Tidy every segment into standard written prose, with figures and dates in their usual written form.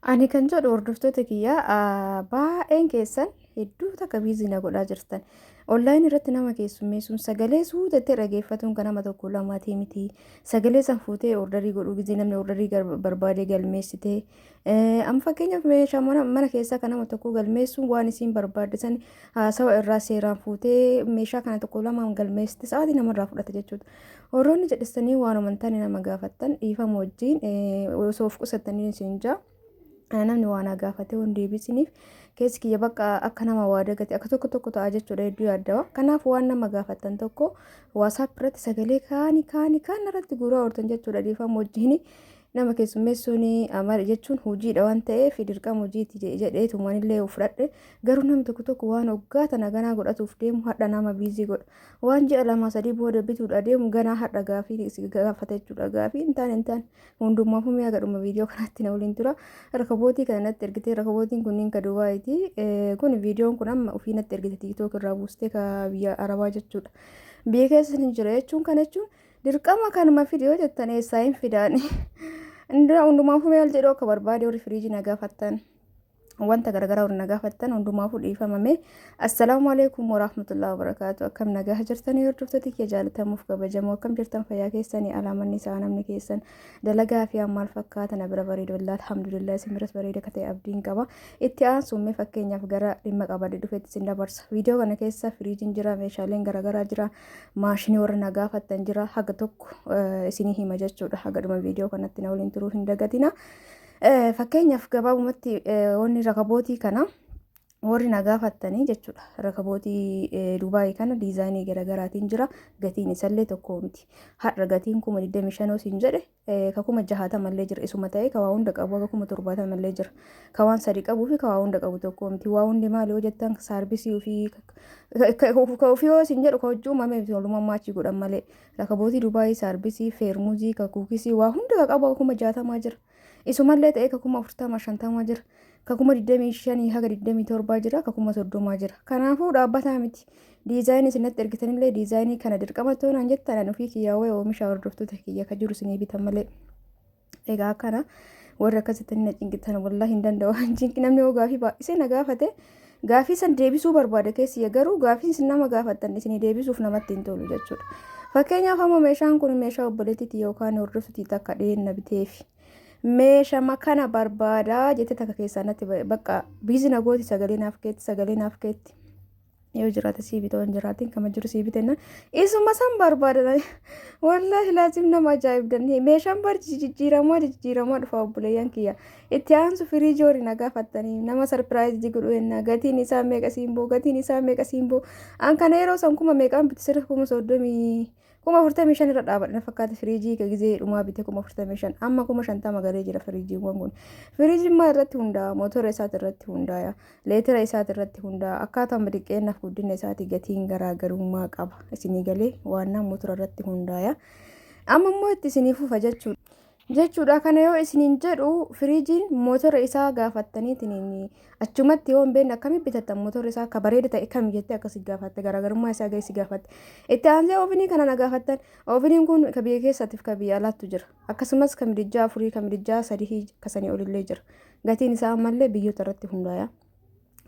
Ani kan jedhu hordoftoota kiyyaa baay'een keessan hedduu takka biizii na godhaa jirtan. Onlaayinii irratti nama keessummeessuun sagalee suutettee dhageeffatuun kan nama tokko lamaati miti. Sagalee san fuutee ordarii godhuu gisee namni ordarii barbaade galmeessitee. Amma fakkeenyaaf meeshaa mana keessaa kan nama tokko galmeessuun waan isiin barbaadde san haasawa irraa seeraan fuutee meeshaa kana tokko lamaan galmeessite sa'aatii namarraa fudhata jechuudha. Warroonni jedhistanii waan amantaan nama gaafattan dhiifama wajjin osoo of qusattanii isin jaa. Namni waan gaafate waan deebisiniif keessi kiyya bakka akka nama waa dagate akka tokko ta'a jechuudha hedduu yaaddawa. Kanaaf waan nama gaafatan tokko waasaap irratti sagalee kaan irratti guuraa ooltan jechuudha dhiifama wajjin nama keessummeessuun amala jechuun hojiidha waan ta'eef dirqama hojiiti jedheetu manillee fudhadhe garuu namni tokko waan hoggaa tana ganaa godhatuuf deemu hadha nama biizii godha waan ji'a 2-3 booda bituudha deemu ganaa hadha gaafii gaafata jechuudha gaafii intaan hundumaafuu mi'a gadhuma viidiyoo kanatti na waliin tura rakabootii kanatti ergitee rakabootiin kunniin ka Dubaayiti kun viidiyoon kun amma ofii natti ergite tiiktook irraa buustee ka biyya arabaa jechuudha biyya keessa hin jira jechuun kan jechuun dirqama kanuma fidiyoo jettan eessaa hin fidaani. Indra hundumaafuu maal jedhu akka barbaade warri firiijii na gaafattan wanta garagaraa warri na gaafattan hundumaafuu dhiifamame. Assalaamu alaykum warahmatullahi wabarakaatu. Akkam nagaa jirtanii hordoftoota kiyya jaalatamuuf kabajamoo akkam jirtan fayyaa keessanii alaamanni isaa namni keessan dalagaa fi ammaal fakkaata na bira bareeda wallahi alhamdulillah isin biras bareeda ka ta'e abdiin qaba. Itti aansummee fakkeenyaaf gara dhimma qabadde dhufeetti isin dabarsa. Viidiyoo kana keessa firiijiin jira, meeshaaleen garagaraa jira, maashinii warra na gaafattan jira. Haga tokko isinii hima jechuudha. Haga dhuma viidiyoo kanatti na waliin turuu hin dagatina. Fakkeenyaaf gabaabumatti wanni rakabootii kana warri na gaafattanii jechuudha. Rakabootii Dubaayii kana diizaayinii garagaraatiin jira. Gatiin isallee tokko miti. Har'a gatiin 25,000 siin jedhe ka 60 mallee jira. Isuma ta'ee ka waa hunda qabu akka 70 mallee jira. Ka waan sadi qabuu fi ka waa hunda qabu tokko miti. Waa hundi maali yoo jettan saarbisii fi ka ofii yoo siin jedhu ka hojii uumamee fi walumaa achi godhan malee. Rakabootii Dubaayii saarbisii, feermuuzii, ka kuukisii waa hunda ka qabu 60 jira. Isumallee ta'ee ka 40-50 jira. Ka 25 haga 27 jira. Ka 30 jira. Kanaafuu dhaabbataa miti. Diizaayinii isinatti ergitanillee diizaayinii kana dirqama toonaan jettan ofii kiyyaawee oomisha hordoftoota kiyya ka jiru isinii bitan malee. Egaa akkana warri akkasitti na cinqitan wallahi hin danda'u. Namni yoo gaafii baay'isee na gaafate gaafii san deebisuu barbaada keessiyya garuu gaafii isin nama gaafattan isinii deebisuuf namatti hin tolu jechuudha. Fakkeenyaaf amma meeshaan kun meeshaa obboleettiitii yookaan hordoftuutii takka dhiyeenna biteefi. Meeshaa makana barbaadaa jettee takka keessaa natti bakka biizina gooti sagalee naaf keetti yoo jiraate sii bitoo hin jiraatiin kama jiru sii bitenna isuma san barbaada wallahi laazim nama ajaa'ibdan meeshaan bar jijjiiramaa dhufa obboleeyyan kiyya itti aansu firiijii horii na gaafattanii nama sarpiraayizii godhu enna gatiin isaa meeqa siinboo an kana yeroo san kuma meeqaan bitisira 45,000 irra dhaabadha fakkaata firiijii ka gizee dhumaa bite 45,000 amma 50 galee jira firiijiiwwan kun firiijiin maal irratti hundaa'a mootora isaati irratti hundaa'a leetira isaati irratti hundaa'a akkaataa madiqqeennaaf guddina isaati gatiin garaagarummaa qaba isinii galee waan mootora irratti hundaa'a amma immoo itti isinii fufa jechuudha kana yoo isiniin jedhu firiijiin mootora isaa gaafattanii achumatti yoo hin beekne akkamitti bitattan mootora isaa akka bareeda ta'e kam jettee akkasii gaafatte garaagarummaa isaa geessi gaafatte itti aansee oovinii kana na gaafattan ooviniin kun ka biyya keessaatiif ka biyya alaattu jira akkasumas ka midijjaa 4 ka midijjaa 3 kasanii olillee jira gatiin isaa ammallee biyyoota irratti hundaa'a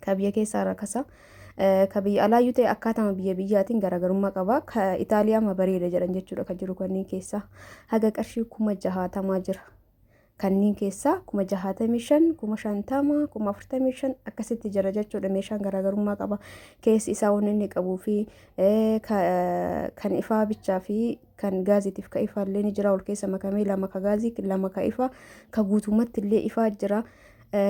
ka biyya keessaa rakasa ka biyya alaayyuu ta'e akkaatama biyyaatiin garaagarummaa qaba ka Itaaliyaa bareeda jedhan jechuudha ka jiru kanneen keessaa haga qarshii 60,000 jira kanneen keessaa 65,000 50,000 45,000 akkasitti jira jechuudha meeshaan garaagarummaa qaba keessi isaa waan inni qabuu fi kan ifaa bichaa fi kan gaazitiif ka ifaallee ni jira ol keessa makamee 2 ka gaazii 2 ka ifaa ka guutumatti illee ifaa jira.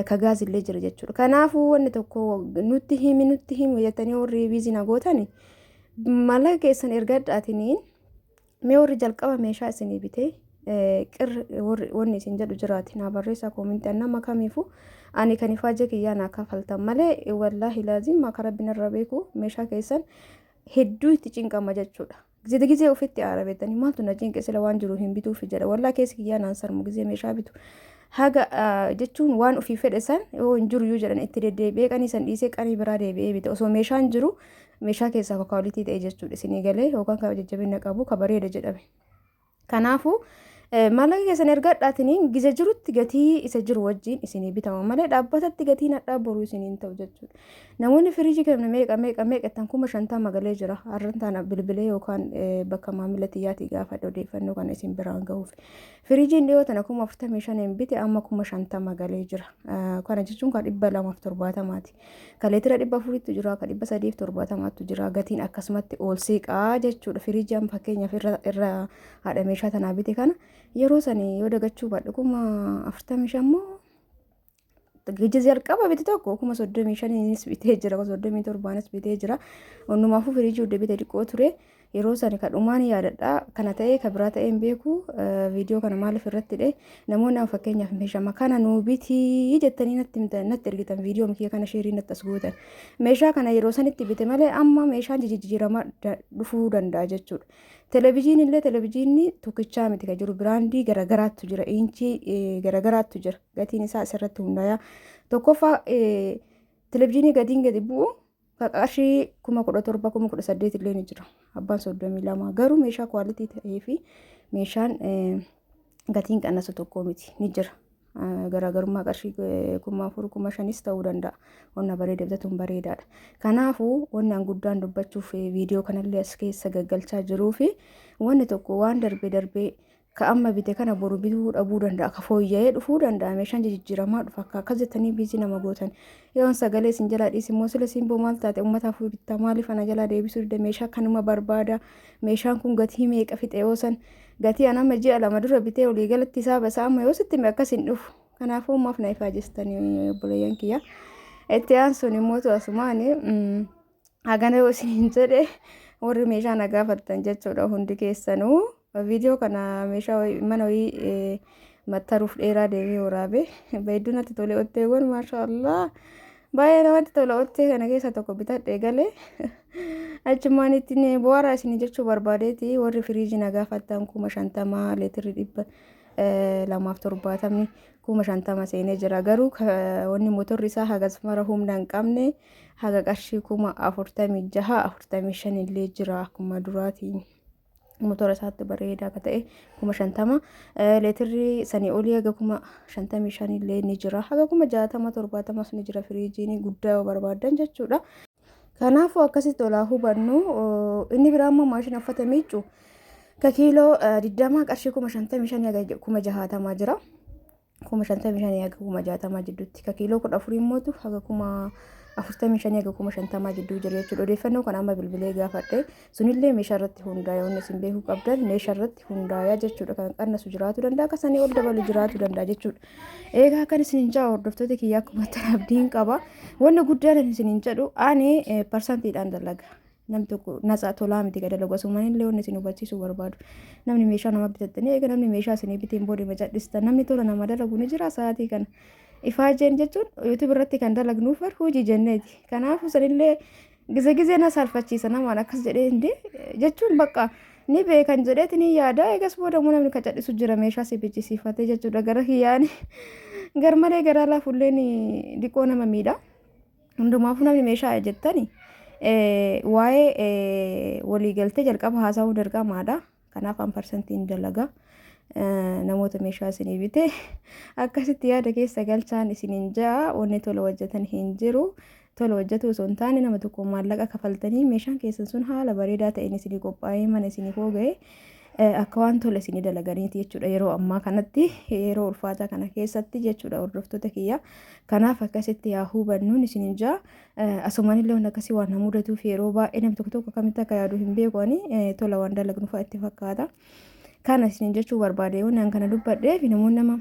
Ka gaazillee jira jechuudha. Kanaafuu wanni tokko nutti himu jettanii warri biizina gootani mallaqa keessan ergadhaatiniin mee warri jalqaba meeshaa isinii bitee wanni isin jedhu jiraati naa barreessaa koomintii nama kamiifu ani kan ifaa kiyyaa naa kafaltan malee wallaahi laazim maka rabbiin irra beeku meeshaa keessan hedduu itti cinqama jechuudha. Gizee ofitti aarabettanii maaltu na cinqe sila waan jiru hin bituuf jedha wallaahi keessi kiyyaa naan sarmu gizee meeshaa bitu. Haga jechuun waan ofii fedhe san yoo hin jiru yoo jedhan itti deddeebi'ee qanii san dhiisee qanii biraa deebi'ee bita osoo meeshaan jiru meeshaa keessaa ka kwaalitii ta'e jechuudha isinii galee yookaan ka jajjabina qabu ka bareeda jedhame. Kanaafuu maallaqa keessan ergadhaatiin gisa jirutti gatii isa jiru wajjin isinii bitama malee dhaabbatatti gatiin hadhaa boruu isiniin ta'u jechuudha. Namoonni firiijii kenna meeqattan 50,000 galee jira. Har'aan tana bilbilee yookaan bakka maamila xiyyaatii gaafa odeeffannoo kana isin biraan gahuuf. Firiijiin dhiyoo tana 45,000 bite amma 50,000 galee jira. Kana jechuun kan 270ti. Kan leetira 400tu jira, kan 370tu jira. Gatiin akkasumatti ol siiqaa jechuudha. Firiijiin fakkeenyaaf irra haadha meeshaa tanaa bite kana yeroo sanii yoo dagachuu baadhu 45 immoo gijji jalqaba bite tokko 35 bitee jira, 37 bitee jira. Onnumaafuu firiijii hunda bite dhiqoo ture. Yeroo sani kadhumaan yaadadha. Kana ta'ee kan biraa ta'een beeku viidiyoo kana maaliif irratti dhe namoonni fakkeenyaaf meeshaa kana nuu bitii jettanii natti ergitan viidiyoo mikii kana sheerii natti as gootan. Meeshaa kana yeroo sanitti bite malee amma meeshaan jijjiiramaa dhufuu danda'a jechuudha. Televiziinii tokkichaa miti kan jiru biraandii garagaraattu jira. Inchii garagaraattu jira. Gatiin isaa asirratti hundaa'a. Tokkoffaa televiziinii gatiin gadi bu'u qarshii 17,018 illee ni jira. Abbaan 32 garuu meeshaa kwaalitii ta'ee fi meeshaan gatiin qannasu tokko miti ni jira. Garaagarummaa qarshii 4,500 ta'uu danda'a. Wanna bareeda bitatuun bareedaadha. Kanaafuu wanni guddaan dubbachuuf viidiyoo kanallee as keessa gaggalchaa jiruu fi wanni tokko waan darbee ka amma bite kana boru bituu dhabuu danda'a. Ka fooyya'ee dhufuu danda'a. Meeshaan jijjiiramaa dhufa akka akkas jettanii biizii nama gootan. Yoon sagalee isin jalaa dhiisi immoo sila simboo maal taate uummataaf bittaa maaliif ana jalaa deebisuu dida meeshaa kanuma barbaada. Meeshaan kun gatii meeqa fixe yoo san gatii anama ji'a 2 dura bitee olii galatti isaa basaa amma yoo sitti akkas hin dhufu. Kanaafuu maaf na ifaa jestanii obboleeyyan kiyya. Itti aansuun immoo asumaan hagana yoo isin jedhe warri meeshaa na gaafattan jechuudha hundi keessanuu. Viidiyoo kana meeshaa mana wayii mattaruuf dheeraa deemee waraabe baay'ee natti tole otteewwan maashaallah baay'ee namatti tola. Ottee kana keessa tokko bitadhee galee achumaan ittiin bu'aaraa isin jechuu barbaadeeti. Warri firiijii na gaafattan 50,000 leetirri 270 50,000 seenee jira. Garuu wanni motorri isaa hagas mara humna hin qabne haga qarshii 46 45 illee jira akkuma duraatiin. Motora isaatti bareedaa akka ta'e 50,000 leetirri sanii olii haga 55 illee ni jira. Haga 60 70 ni jira firiijiin guddaa yoo barbaadan jechuudha. Kanaafuu akkasitti olaa hubannu. Inni biraa immoo maashina uffata miiccu ka kiiloo 20 qarshii 55 haga 60 jira. 55 haga 60 jidduutti ka kiiloo 14 immoo haga 45 haga 50 jidduu jira jechuudha. Odeeffannoo kana amma bilbilee gaafadhe sunillee meeshaa irratti hundaa'e wanni isin beekuu qabdan meeshaa irratti hundaa'e jechuudha. Kan qannasu jiraatu danda'a akka sanii ol dabalu jiraatu danda'a jechuudha. Egaa akkan isin jaa hordoftoota kiyyaa akkuma abdiin qaba. Wanni guddaan isin jedhu ani parsantiidhaan dalaga. Namni tokko nasaa tolaa miti gad dalagu asumaan illee wanni isin hubachiisuu barbaadu. Namni meeshaa nama bitattanii eega namni meeshaa isin biteen booda macadhistan namni tola nama dalagu ni jira sa'aatii kana. Ifaajeen jechuun YouTube irratti kan dalagnuuf hojii jenneeti. Kanaafuu sanillee gizee na salphachiisa namaan akkas jedhee indee jechuun bakka ni beekan jedheeti ni yaada. Eegas booda immoo namni kacadhisu jira meeshaa si bichisiifatee jechuudha. Gara kiyyaani garmalee garaa laafulleen dhiqoo nama miidha. Hundumaafuu namni meeshaa jettani waa'ee waliigaltee jalqaba haasa'uu dirqamaadha. Kanaaf an parsantiin dalaga. Namoota meeshaa isinii bite akkasitti yaada keessa galchaan isiniin jaa wanni tola hojjetan hin jiru. Tola hojjetu osoo hin taane nama tokko maallaqa kafaltanii meeshaan keessan sun haala bareedaa ta'een isinii qophaa'ee mana isinii hooga'e akka waan tola isinii dalaganiiti jechuudha. Yeroo ammaa kanatti yeroo ulfaataa kana keessatti jechuudha hordoftoota kiyya. Kanaaf akkasitti yaa hubannuun isiniin jaa asumaan illee waan akkasii waan nama mudatuuf yeroo baay'ee namni tokko akkamitti akka yaadu hin beeku tola waan dalagnu fa'a itti fakkaata. Kana isin jechuu barbaade waan kana dubbadheef namoonni nama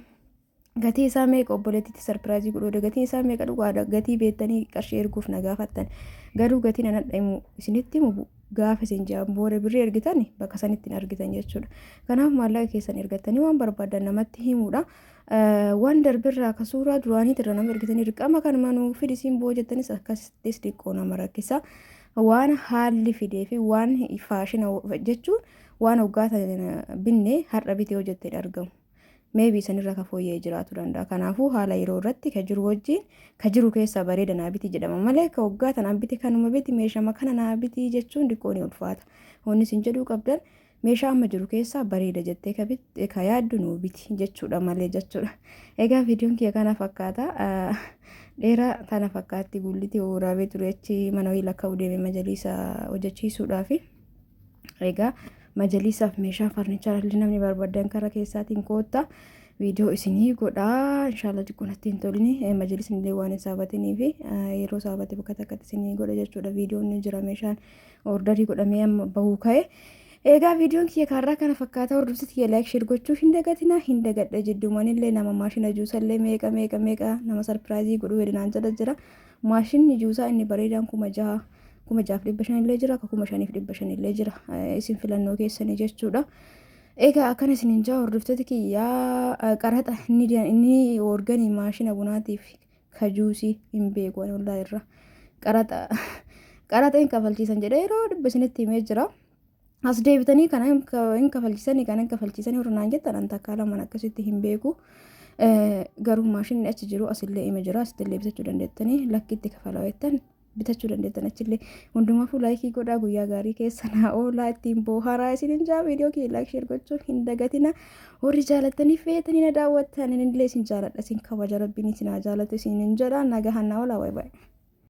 gatii isaa meeqa obboleettiitti sarpiraayizii godhuu gatii isaa meeqa dhugaadha gatii beektanii qarshii erguuf na gaafattan garuu gatiin ana dhaimu isinitti himu gaafa isin jaan booda birrii ergitan bakka sanitti argitan jechuudha. Kanaaf maallaqa keessan ergattanii waan barbaadan namatti himuudha. Waan darbirraa akka suuraa duraanii irra nama ergitanii dirqama kan manuu fidisiin boo jettanis akkasittis dhiqqoo nama rakkisa. Waan haalli fidee fi waan faashina jechuun waan hoggaatan binne har'a bitee hojjettee argamu. Maybe sanirra ka fooyyee jiraatu danda'a. Kanaafuu haala yeroo irratti ka jiru wajjin ka jiru keessa bareeda naa biti jedhama malee ka hoggaatan an biti kanuma biti meeshama kana naa biti jechuun dhiqqoo ni ulfaata. Wanni isin jedhuu qabdan meeshaa amma jiru keessaa bareeda jettee ka yaaddu nuu biti jechuudha malee jechuudha. Egaa viidiyoon kiyya kana fakkaata. Dheeraa tana fakkaatti gulliti waraabee ture achi mana wayii lakka'uu deeme majaliisa hojjechiisuudhaaf. Egaa majaliisaaf meeshaa farnichaarallee namni barbaadan karaa keessaatiin koottaa viidiyoo isinii godhaa inshaallah xiqqoonatti hin tolini majalisni illee waan hin saabatanii fi yeroo saabate bakka takkatti isinii godha jechuudha. Viidiyoon ni jira meeshaan ordarii godhamee amma bahuu ka'e. Egaa viidiyoon kiyya kaarraa kana fakkaata. Hordoftoota kiyya laayik sheer gochuu hin dagatina hin dagadha jidduumaan illee nama maashina juusallee meeqa nama sarpiraayizii godhuu hedinaan jala jira. Maashinni juusaa inni bareedaan 6,500 illee jira 5,500 illee jira isin filannoo keessanii jechuudha. Egaa akkana isiniin jaa hordoftoota kiyyaa qaraxa inni organii maashina bunaatiif kajuusii hin beeku wallahi irra qaraxa hin kafalchiisan jedhee yeroo dhibba isinitti himee jira. As deebitanii kana hin kafalchiisanii hornaan jettan an takka lamaan akkasitti hin beeku. Garuu maashinni achi jiru asillee hima jira asillee bitachuu dandeettanii lakkitti kafalaa jettan bitachuu dandeettan achillee hundumaafuu laayikii godhaa guyyaa gaarii keessa naa oolaa ittiin booharaa isinin jaa viidiyoo kiyya laayik sheer gochuun hin dagatina. Warri jaalattanii feetanii na daawwattan illee isin jaaladha isin kabaja rabbiin isin haa jaalatu isinin jedha nagahan na oolaa baay'ee.